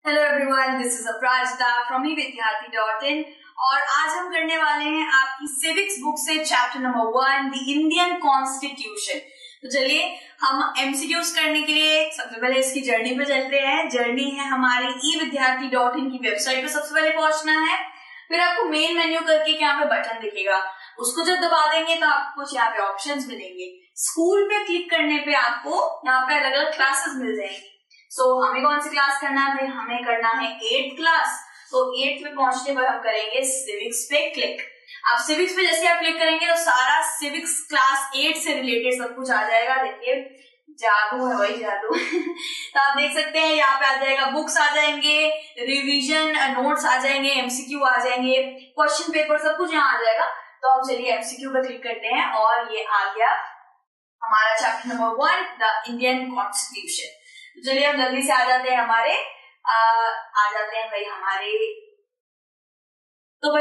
Hello everyone, this is Aparajita from evidyarthi.in और आज हम करने वाले हैं आपकी सिविक्स बुक से chapter number 1 the Indian constitution. तो चलिए हम एमसीक्यूज करने के लिए सबसे पहले इसकी जर्नी पे चलते हैं। जर्नी है हमारी evidyarthi.in की वेबसाइट पे सबसे पहले पहुंचना है। फिर आपको मेन मेन्यू करके यहाँ पे बटन दिखेगा, उसको जब दबा देंगे तो आपको कुछ यहाँ पे ऑप्शंस मिलेंगे। स्कूल पे क्लिक करने पे आपको यहाँ पे अलग अलग क्लासेस मिल जाएंगी। हमें कौन सी क्लास करना है? हमें करना है 8th क्लास। तो 8th में पहुंचने पर हम करेंगे सिविक्स पे क्लिक। आप सिविक्स पे जैसे आप क्लिक करेंगे तो सारा सिविक्स क्लास 8 से रिलेटेड सब कुछ आ जाएगा। देखिए जादू है, वही जादू। तो आप देख सकते हैं यहाँ पे आ जाएगा, बुक्स आ जाएंगे, रिवीजन नोट्स आ जाएंगे, एमसीक्यू आ जाएंगे, क्वेश्चन पेपर, सब कुछ यहाँ आ जाएगा। तो अब चलिए एमसीक्यू पे क्लिक करते हैं और ये आ गया हमारा chapter number 1 the Indian constitution. चलिए अब जल्दी से आ जाते हैं हमारे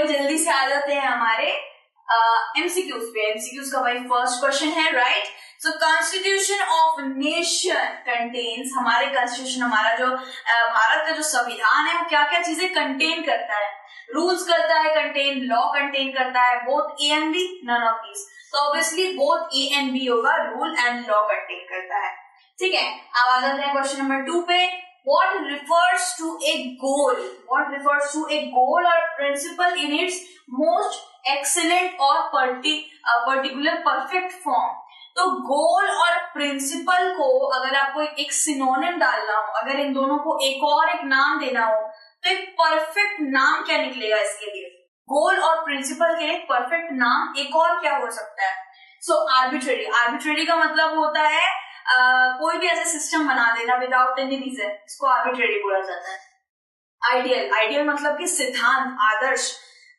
जल्दी से आ जाते हैं हमारे एमसीक्यूज पे। एमसीक्यूज का भाई फर्स्ट क्वेश्चन है, right. So constitution of nation contains, हमारे कॉन्स्टिट्यूशन, हमारा जो भारत का जो संविधान है वो क्या क्या चीजें कंटेन करता है? रूल्स करता है कंटेन, लॉ कंटेन करता है, both A and B, none of these. तो obviously both A and B होगा, रूल एंड लॉ कंटेन करता है। ठीक है, अब आ जाते हैं क्वेश्चन नंबर 2 पे। What refers to a goal? What refers to a goal or principle in its most excellent or particular perfect form? तो गोल और प्रिंसिपल को अगर आपको एक सिनोनिम डालना हो, अगर इन दोनों को एक नाम देना हो, तो एक परफेक्ट नाम क्या निकलेगा इसके लिए? गोल और प्रिंसिपल के लिए परफेक्ट नाम एक और क्या हो सकता है? सो आर्बिट्रेरी। आर्बिट्रेरी का मतलब होता है कोई भी ऐसा सिस्टम बना देना विदाउट एनी रीजन, इसको आर्बिट्रेरी बोला जाता है। आइडियल मतलब कि सिद्धांत, आदर्श।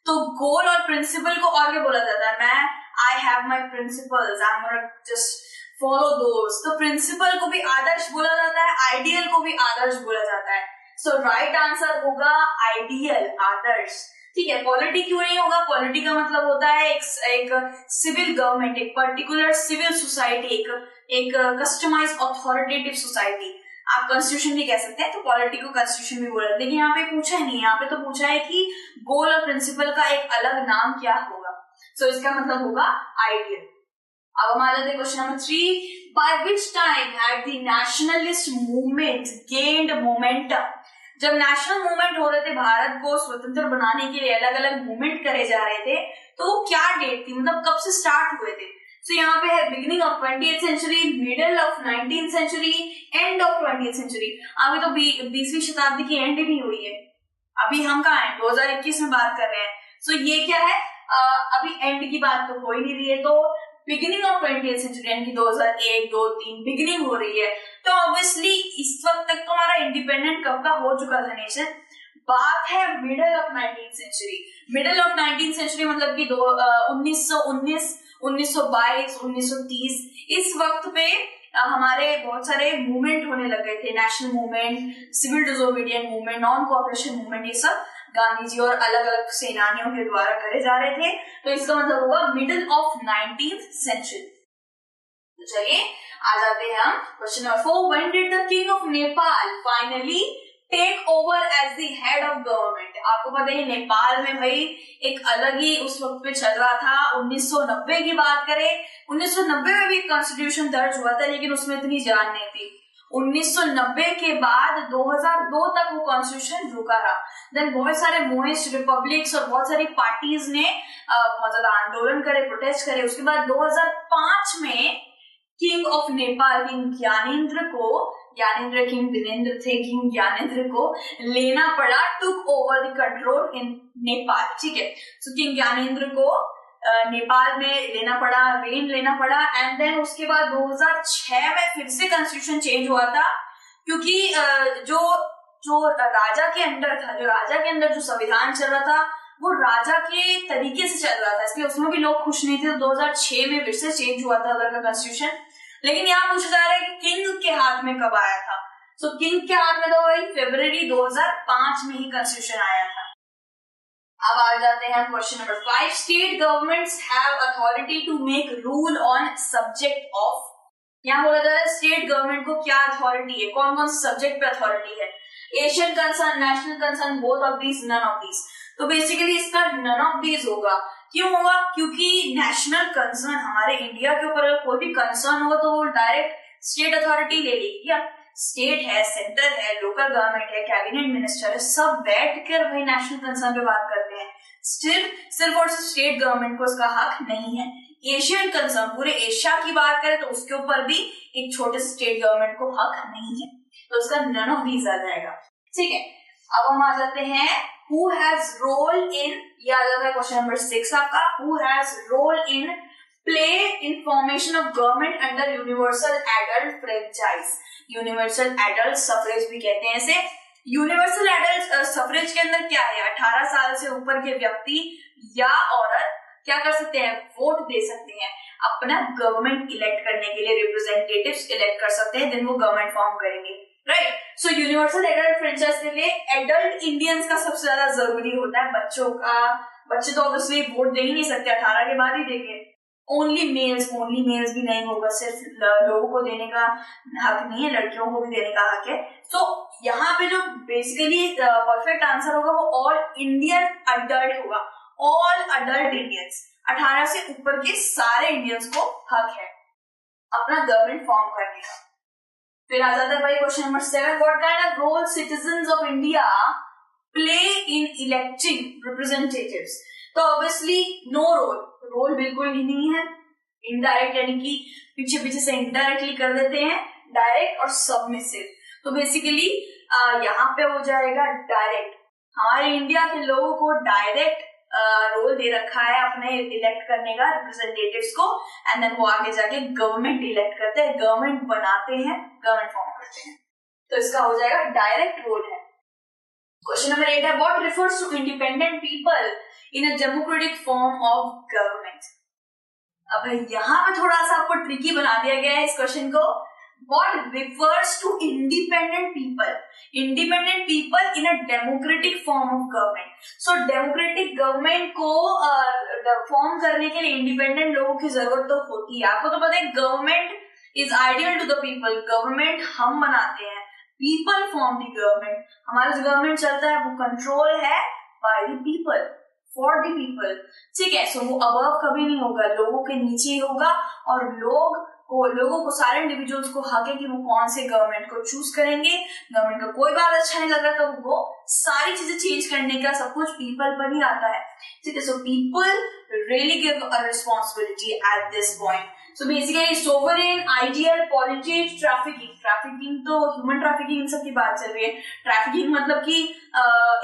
तो गोल और प्रिंसिपल को और क्या बोला जाता है? I have my principles, I am gonna just follow those. तो प्रिंसिपल को भी आदर्श बोला जाता है, आइडियल को भी आदर्श बोला जाता है। सो राइट आंसर होगा आइडियल, आदर्श। ठीक है, पॉलिटी क्यों नहीं होगा? पॉलिटी का मतलब होता है एक सिविल गवर्नमेंट, एक पर्टिकुलर सिविल सोसाइटी, एक कस्टमाइज अथॉरिटेटिव सोसाइटी। आप कॉन्स्टिट्यूशन भी कह सकते हैं, तो पॉलिटी को कॉन्स्टिट्यूशन भी बोला, लेकिन यहाँ पे पूछा ही नहीं। यहाँ पे तो पूछा है कि गोल और प्रिंसिपल का एक अलग नाम क्या होगा। सो इसका मतलब होगा आइडियल। अब हम आ जाते हैं question number 3। By which time had the nationalist movement gained momentum? जब नेशनल मूवमेंट हो रहे थे, भारत को स्वतंत्र बनाने के लिए अलग अलग मूवमेंट करे जा रहे थे, तो वो क्या डेट थी, मतलब कब से स्टार्ट हुए थे? तो यहाँ पे है beginning of 20th century, middle of 19th century, end of 20th century. अभी तो 20वीं शताब्दी की एंड नहीं हुई है, अभी हम कहाँ हैं? 2021 में बात कर रहे हैं। सो ये क्या है? अभी एंड की बात तो हो ही नहीं रही है। तो बिगिनिंग ऑफ 20th सेंचुरी यानी कि 2001, 2, 3 बिगिनिंग हो रही है। तो ऑब्वियसली इस वक्त तक तो हमारा इंडिपेंडेंट कब का हो चुका था नेशन। बात है middle of 19th century. Middle of 19th century मतलब कि 1919, 1922, 1930, इस वक्त पे हमारे बहुत सारे मूवमेंट होने लग गए थे। National movement, civil disobedient movement, non cooperation movement, ये सब गांधी जी और अलग अलग सेनानियों के द्वारा करे जा रहे थे। तो इसका मतलब होगा मिडल ऑफ 19th सेंचुरी। तो चलिए आ जाते हैं हम question number 4। When did the king of Nepal finally take over as the head of government? आपको पता है नेपाल में भाई एक अलग ही उस वक्त पे चल रहा था। 1990 की बात करें, 1990 में भी कॉन्स्टिट्यूशन दर्ज हुआ था, लेकिन उसमें इतनी जान नहीं थी। 1990 के बाद 2002 तक वो कॉन्स्टिट्यूशन रुका रहा। देन बहुत सारे मोइस्ट रिपब्लिक्स और बहुत सारी पार्टीज ने बहुत ज्यादा आंदोलन करे, प्रोटेस्ट करे। उसके बाद 2005 में king of Nepal, king Dinendra थे, किंग ज्ञानेंद्र को लेना पड़ा, टुक ओवर द कंट्रोल इन नेपाल। ठीक है, सो किंग ज्ञानेंद्र को नेपाल में लेना पड़ा, रेन लेना पड़ा। एंड देन उसके बाद 2006 में फिर से कॉन्स्टिट्यूशन चेंज हुआ था, क्योंकि जो राजा के अंदर जो संविधान चल रहा था वो राजा के तरीके से चल रहा था, इसलिए उसमें भी लोग खुश नहीं थे। तो 2006 में फिर से चेंज हुआ था उधर का कॉन्स्टिट्यूशन। लेकिन यहाँ पूछा जा रहा है कि किंग के हाथ में कब आया था? सो किंग के हाथ में तो वही फरवरी 2005 में ही कॉन्स्टिट्यूशन आया था। अब आ जाते हैं question number 5। State governments have authority to make rule on subject of. यहाँ बोला जा रहा है स्टेट गवर्नमेंट को क्या अथॉरिटी है, कौन कौन से सब्जेक्ट पे अथॉरिटी है? Asian concern, national concern, both of these, none of these. तो बेसिकली इसका नन ऑफ दीज होगा। क्यों होगा? क्योंकि नेशनल कंसर्न हमारे इंडिया के ऊपर अगर कोई भी कंसर्न होगा तो वो डायरेक्ट स्टेट अथॉरिटी ले लेगी। क्या स्टेट है, सेंटर है, लोकल गवर्नमेंट है, कैबिनेट मिनिस्टर है, सब बैठ कर भाई नेशनल कंसर्न पे बात करते हैं। सिर्फ और स्टेट गवर्नमेंट को उसका हक नहीं है। एशियन कंसर्न, पूरे एशिया की बात करें तो उसके ऊपर भी एक छोटे से स्टेट गवर्नमेंट को हक नहीं है, तो उसका नन ऑफ दीज आ जाएगा। ठीक है, अब हम आ जाते हैं who has role in, ये आ जाता है क्वेश्चन नंबर 6 आपका, who has role in play in formation of government under universal adult franchise। Universal adult suffrage भी कहते हैं इसे। यूनिवर्सल एडल्ट सफरेज के अंदर क्या है? 18 साल से ऊपर के व्यक्ति या औरत क्या कर सकते हैं? वोट दे सकते हैं, अपना गवर्नमेंट इलेक्ट करने के लिए रिप्रेजेंटेटिव्स इलेक्ट कर सकते हैं, देन वो गवर्नमेंट फॉर्म करेंगे। Right, so universal adult franchise के लिए एडल्ट इंडियंस का सबसे ज्यादा जरूरी होता है। बच्चों का, बच्चे तो ऑब्वियसली वोट दे ही नहीं सकते, 18 के बाद ही देंगे। ओनली मेल्स भी नहीं होगा, सिर्फ लोगों को देने का हक नहीं है, लड़कियों को भी देने का हक है। तो यहाँ पे जो बेसिकली परफेक्ट आंसर होगा वो ऑल इंडियन अडल्ट होगा। ऑल अडल्ट इंडियंस, 18 से ऊपर के सारे इंडियंस को हक है अपना गवर्नमेंट फॉर्म करने का। फिर आ जाता है भाई question number 7, what kind of role citizens of India play in electing representatives. तो ऑब्वियसली नो रोल बिल्कुल ही नहीं है। इनडायरेक्ट यानी कि पीछे से इनडायरेक्टली कर देते हैं, डायरेक्ट और सबमिसिव। तो बेसिकली यहाँ पे हो जाएगा डायरेक्ट। हमारे इंडिया के लोगों को डायरेक्ट रोल दे रखा है अपने इलेक्ट करने का रिप्रेजेंटेटिव्स को, एंड देन वो आगे जाके गवर्नमेंट इलेक्ट करते हैं, गवर्नमेंट बनाते हैं, गवर्नमेंट फॉर्म करते हैं। तो इसका हो जाएगा डायरेक्ट रोल है। क्वेश्चन नंबर 8 है, what refers to independent people in a democratic form of government. अब यहाँ पे थोड़ा सा आपको ट्रिकी बना दिया गया है इस क्वेश्चन को। What refers to independent people? Independent people in a democratic form of government. So democratic government को फॉर्म करने के लिए इंडिपेंडेंट लोगों की जरूरत तो होती है। आपको तो पता है government is ideal to the people. Government हम बनाते हैं, पीपल फॉर्म दी गवर्नमेंट। हमारा जो गवर्नमेंट चलता है वो कंट्रोल है by the people, for the people. ठीक है, सो वो अबव कभी नहीं होगा, लोगों के नीचे ही होगा, और लोगों को सारे इंडिविजुअल्स को हक है कि वो कौन से गवर्नमेंट को चूज करेंगे। गवर्नमेंट का कोई बात अच्छा नहीं लग रहा तो वो सारी चीजें चेंज करने का सब कुछ पीपल पर ही आता है। ठीक है, so people really give a responsibility at this point. So basically sovereign, ideal, politics, trafficking तो ह्यूमन ट्रैफिकिंग इन सब की बात चल रही है। ट्रैफिकिंग मतलब कि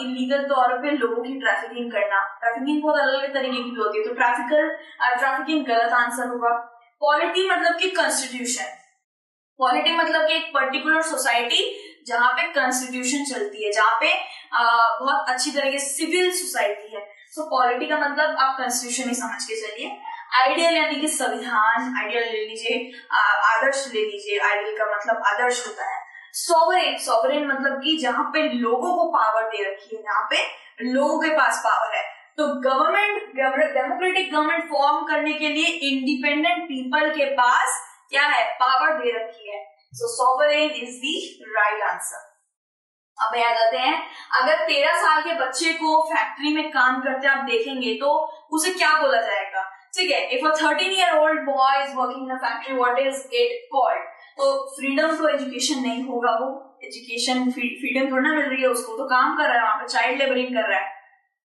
इलीगल तौर पे लोगों की ट्रैफिकिंग करना। ट्रैफिकिंग बहुत अलग अलग तरीके की होती है, तो ट्रैफिकिंग गलत आंसर होगा। पॉलिटी मतलब कि कॉन्स्टिट्यूशन, पॉलिटी मतलब कि एक पर्टिकुलर सोसाइटी जहाँ पे कॉन्स्टिट्यूशन चलती है, जहाँ पे बहुत अच्छी तरीके से सिविल सोसाइटी है। सो पॉलिटी का मतलब आप कॉन्स्टिट्यूशन ही समझ के चलिए। आइडियल यानी कि संविधान, आइडियल ले लीजिए, आदर्श ले लीजिए, आइडियल का मतलब आदर्श होता है। सोवरेन मतलब कि जहाँ पे लोगों को पावर दे रखी है, जहाँ पे लोगों के पास पावर है। तो डेमोक्रेटिक गवर्नमेंट फॉर्म करने के लिए इंडिपेंडेंट पीपल के पास क्या है? पावर दे रखी है। So sovereign is the right answer. अब आ जाते हैं, अगर 13 साल के बच्चे को फैक्ट्री में काम करते आप देखेंगे तो उसे क्या बोला जाएगा? ठीक है, if a 13-year-old boy is working in a factory, what is it called? तो फ्रीडम टू एजुकेशन नहीं होगा, वो एजुकेशन फ्रीडम थोड़ा ना मिल रही है उसको, तो काम कर रहा है वहां पे, चाइल्ड लेबरिंग कर रहा है।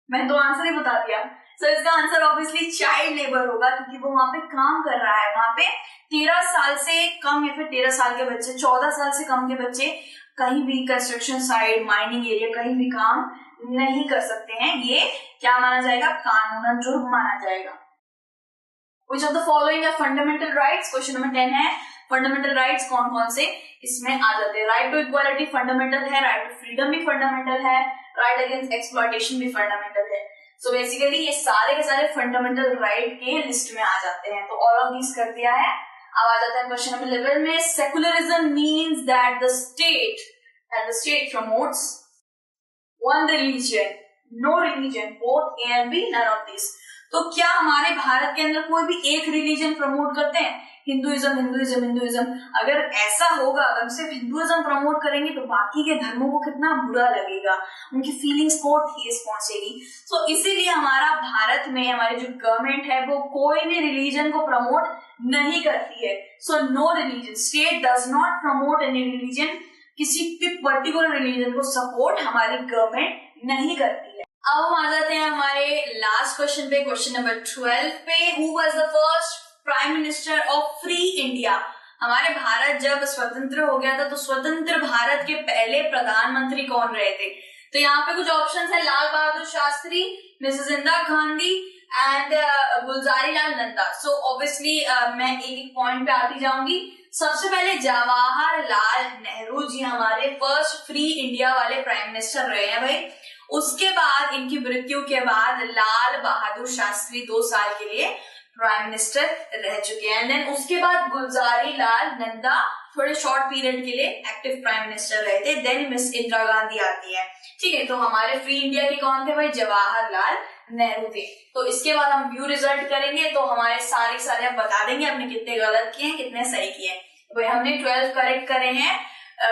मैंने तो आंसर ही बता दिया। सो इसका आंसर ऑब्वियसली चाइल्ड लेबर होगा, क्योंकि वो वहां पे काम कर रहा है। वहां पे 13 साल से कम या फिर 13 साल के बच्चे, 14 साल से कम के बच्चे कहीं भी कंस्ट्रक्शन साइट, माइनिंग एरिया कहीं भी काम नहीं कर सकते हैं। ये क्या माना जाएगा? कानूनन जुर्म माना जाएगा। Which of the following are fundamental rights? Question number 10 है, फंडामेंटल राइट्स कौन कौन से इसमें आ जाते हैं? राइट टू इक्वालिटी फंडामेंटल है, राइट टू फ्रीडम भी फंडामेंटल है, राइट अगेंस्ट एक्सप्लॉयटेशन भी फंडामेंटल है। सो बेसिकली ये सारे के सारे फंडामेंटल राइट के लिस्ट में आ जाते हैं। तो ऑल ऑफ दीज कर दिया है। अब आ जाता है क्वेश्चन नंबर 11 में, secularism means that the state promotes one religion, no religion, both A and B, none of these. तो क्या हमारे भारत के अंदर कोई भी एक रिलीजन प्रमोट करते हैं? Hinduism Hinduism Hinduism. अगर ऐसा होगा, अगर सिर्फ हिंदुइज्म प्रमोट करेंगे तो बाकी के धर्मों को कितना बुरा लगेगा, उनकी फीलिंग्स को ठेस पहुंचेगी। तो इसीलिए हमारा भारत में हमारी जो गवर्नमेंट है वो कोई भी रिलीजन को प्रमोट नहीं करती है। So no religion, state does not promote any religion. किसी भी पर्टिकुलर रिलीजन को सपोर्ट हमारी गवर्नमेंट नहीं करती है। अब हम आ जाते हैं हमारे लास्ट क्वेश्चन पे, क्वेश्चन नंबर 12 पे। Who was the first prime minister of free India? हमारे भारत जब स्वतंत्र हो गया था तो स्वतंत्र भारत के पहले प्रधानमंत्री कौन रहे थे? तो यहाँ पे कुछ ऑप्शंस है, Lal Bahadur Shastri, Mrs Indira Gandhi and Gulzari Lal Nanda. So obviously मैं एक पॉइंट पे आती जाऊंगी। सबसे पहले जवाहरलाल नेहरू जी हमारे फर्स्ट फ्री इंडिया वाले प्राइम मिनिस्टर रहे हैं भाई। उसके बाद इनकी मृत्यु के बाद लाल बहादुर शास्त्री 2 साल के लिए प्राइम मिनिस्टर रह चुके हैं। देन उसके बाद गुलजारी लाल नंदा थोड़े शॉर्ट पीरियड के लिए एक्टिव प्राइम मिनिस्टर रहे थे। देन मिस इंदिरा गांधी आती है। ठीक है, तो हमारे फ्री इंडिया के कौन थे भाई? जवाहरलाल नेहरू थे। तो इसके बाद हम व्यू रिजल्ट करेंगे तो हमारे सारे आप बता देंगे आपने कितने गलत किए हैं, कितने सही किए हैं। भाई हमने 12 करेक्ट करे हैं,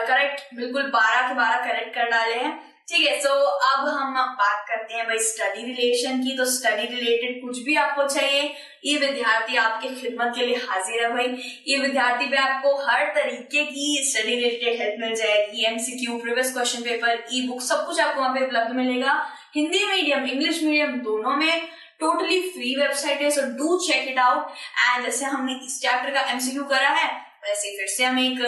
करेक्ट बिल्कुल 12 के 12 करेक्ट कर डाले हैं। ठीक है, सो अब हम बात करते हैं भाई स्टडी रिलेशन की। तो स्टडी रिलेटेड कुछ भी आपको चाहिए, ये विद्यार्थी आपके खिदमत के लिए हाजिर है भाई। ये विद्यार्थी पे आपको हर तरीके की स्टडी रिलेटेड हेल्प मिल जाएगी। एमसीक्यू, प्रीवियस क्वेश्चन पेपर, ई बुक, सब कुछ आपको वहां पे उपलब्ध मिलेगा। हिंदी मीडियम, इंग्लिश मीडियम दोनों में टोटली फ्री वेबसाइट है। So do check it out. And जैसे हमने इस चैप्टर का एमसीक्यू करा है, वैसे फिर से हम एक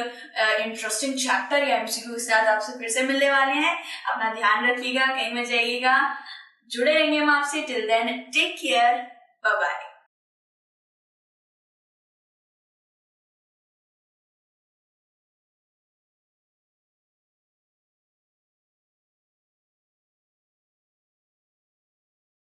इंटरेस्टिंग चैप्टर या एमसीक्यू के साथ आपसे फिर से मिलने वाले हैं। अपना ध्यान रखिएगा, कहीं में जाइएगा, जुड़े रहेंगे हम आपसे। Till then take care, bye bye.